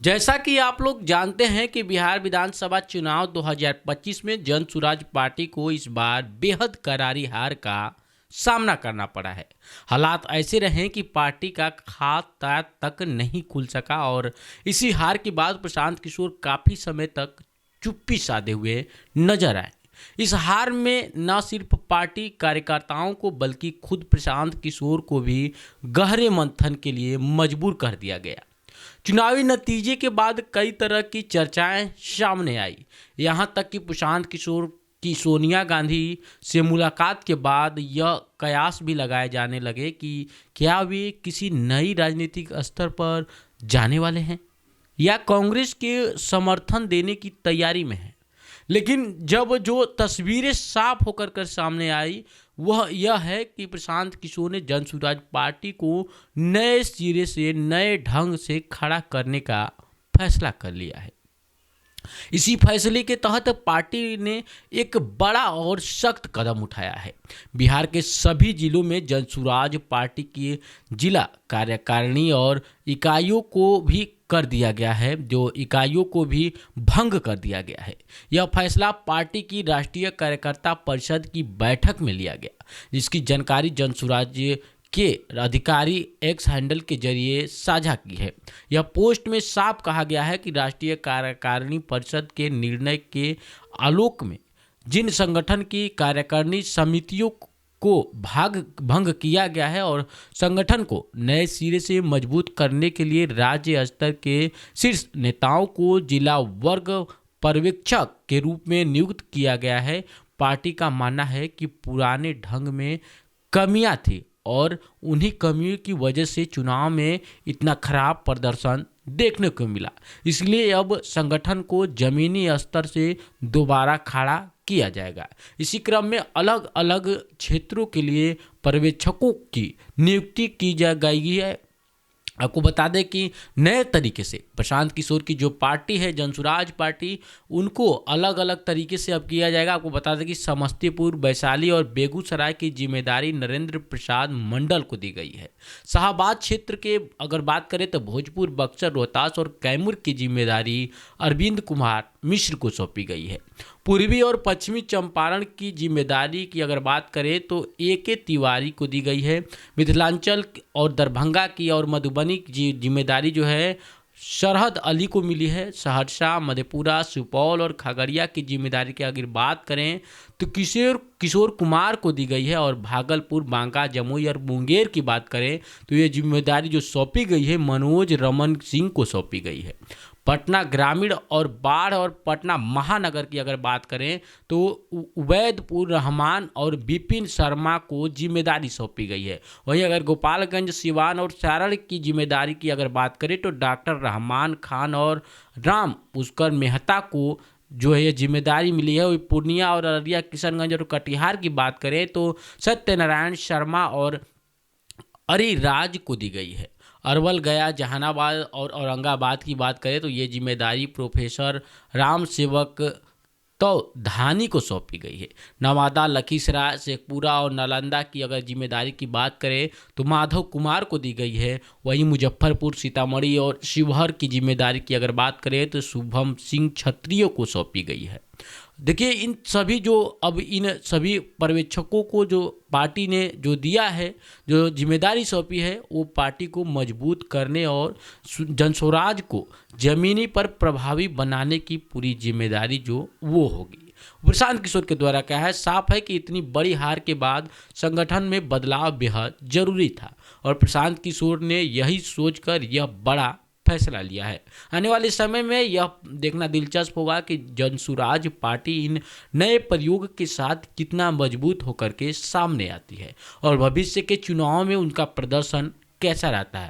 जैसा कि आप लोग जानते हैं कि बिहार विधानसभा चुनाव 2025 में जन सुराज पार्टी को इस बार बेहद करारी हार का सामना करना पड़ा है। हालात ऐसे रहे कि पार्टी का खाता तक नहीं खुल सका और इसी हार के बाद प्रशांत किशोर काफ़ी समय तक चुप्पी साधे हुए नजर आए। इस हार में न सिर्फ पार्टी कार्यकर्ताओं को बल्कि खुद प्रशांत किशोर को भी गहरे मंथन के लिए मजबूर कर दिया गया। चुनावी नतीजे के बाद कई तरह की चर्चाएं सामने आई। यहां तक कि प्रशांत किशोर की सोनिया गांधी से मुलाकात के बाद यह कयास भी लगाए जाने लगे कि क्या वे किसी नई राजनीतिक स्तर पर जाने वाले हैं या कांग्रेस के समर्थन देने की तैयारी में हैं। लेकिन जब जो तस्वीरें साफ होकर कर सामने आई वह यह है कि प्रशांत किशोर ने जन सुराज पार्टी को नए सिरे से नए ढंग से खड़ा करने का फैसला कर लिया है। इसी फैसले के तहत पार्टी ने एक बड़ा और सख्त कदम उठाया है। बिहार के सभी जिलों में जन सुराज पार्टी की जिला कार्यकारिणी और इकाइयों को भी कर दिया गया है, जो इकाइयों को भी भंग कर दिया गया है। यह फैसला पार्टी की राष्ट्रीय कार्यकर्ता परिषद की बैठक में लिया गया, जिसकी जानकारी जन सुराज के अधिकारी एक्स हैंडल के जरिए साझा की है। यह पोस्ट में साफ कहा गया है कि राष्ट्रीय कार्यकारिणी परिषद के निर्णय के आलोक में जिन संगठन की कार्यकारिणी समितियों को भंग किया गया है और संगठन को नए सिरे से मजबूत करने के लिए राज्य स्तर के शीर्ष नेताओं को जिला वर्ग पर्यवेक्षक के रूप में नियुक्त किया गया है। पार्टी का मानना है कि पुराने ढंग में कमियां थी और उन्हीं कमियों की वजह से चुनाव में इतना खराब प्रदर्शन देखने को मिला। इसलिए अब संगठन को जमीनी स्तर से दोबारा खड़ा किया जाएगा। इसी क्रम में अलग अलग क्षेत्रों के लिए पर्यवेक्षकों की नियुक्ति की जा गई है। आपको बता दें कि नए तरीके से प्रशांत किशोर की जो पार्टी है जन सुराज पार्टी, उनको अलग अलग तरीके से अब किया जाएगा। आपको बता दें कि समस्तीपुर, वैशाली और बेगूसराय की जिम्मेदारी नरेंद्र प्रसाद मंडल को दी गई है। शाहबाद क्षेत्र के अगर बात करें तो भोजपुर, बक्सर, रोहतास और कैमूर की जिम्मेदारी अरविंद कुमार मिश्र को सौंपी गई है। पूर्वी और पश्चिमी चंपारण की जिम्मेदारी की अगर बात करें तो AK तिवारी को दी गई है। मिथिलांचल और दरभंगा की और मधुबनी की जिम्मेदारी जो है शरहद अली को मिली है। सहरसा, मधेपुरा, सुपौल और खगड़िया की जिम्मेदारी की अगर बात करें तो किशोर कुमार को दी गई है। और भागलपुर, बांका, जमुई और मुंगेर की बात करें तो ये जिम्मेदारी जो सौंपी गई है मनोज रमन सिंह को सौंपी गई है। पटना ग्रामीण और बाढ़ और पटना महानगर की अगर बात करें तो उबैदपुर रहमान और विपिन शर्मा को जिम्मेदारी सौंपी गई है। वहीं अगर गोपालगंज, सिवान और सारण की जिम्मेदारी की अगर बात करें तो डॉक्टर रहमान खान और राम पुष्कर मेहता को जो है ये जिम्मेदारी मिली है। वही पूर्णिया और अररिया, किशनगंज और कटिहार की बात करें तो सत्यनारायण शर्मा और अरिराज को दी गई है। अरवल, गया, जहानाबाद और औरंगाबाद की बात करें तो ये जिम्मेदारी प्रोफेसर राम सेवक तो धानी को सौंपी गई है। नवादा, लखीसराय, शेखपुरा और नालंदा की अगर जिम्मेदारी की बात करें तो माधव कुमार को दी गई है। वहीं मुजफ्फरपुर, सीतामढ़ी और शिवहर की जिम्मेदारी की अगर बात करें तो शुभम सिंह क्षत्रिय को सौंपी गई है। देखिए इन सभी पर्यवेक्षकों को जो पार्टी ने जो दिया है, जो जिम्मेदारी सौंपी है, वो पार्टी को मजबूत करने और जनस्वराज को जमीनी पर प्रभावी बनाने की पूरी जिम्मेदारी जो वो होगी। प्रशांत किशोर के द्वारा क्या है, साफ है कि इतनी बड़ी हार के बाद संगठन में बदलाव बेहद जरूरी था और प्रशांत किशोर ने यही सोचकर यह बड़ा फैसला लिया है। आने वाले समय में यह देखना दिलचस्प होगा कि जन सुराज पार्टी इन नए प्रयोग के साथ कितना मजबूत होकर के सामने आती है और भविष्य के चुनाव में उनका प्रदर्शन कैसा रहता है।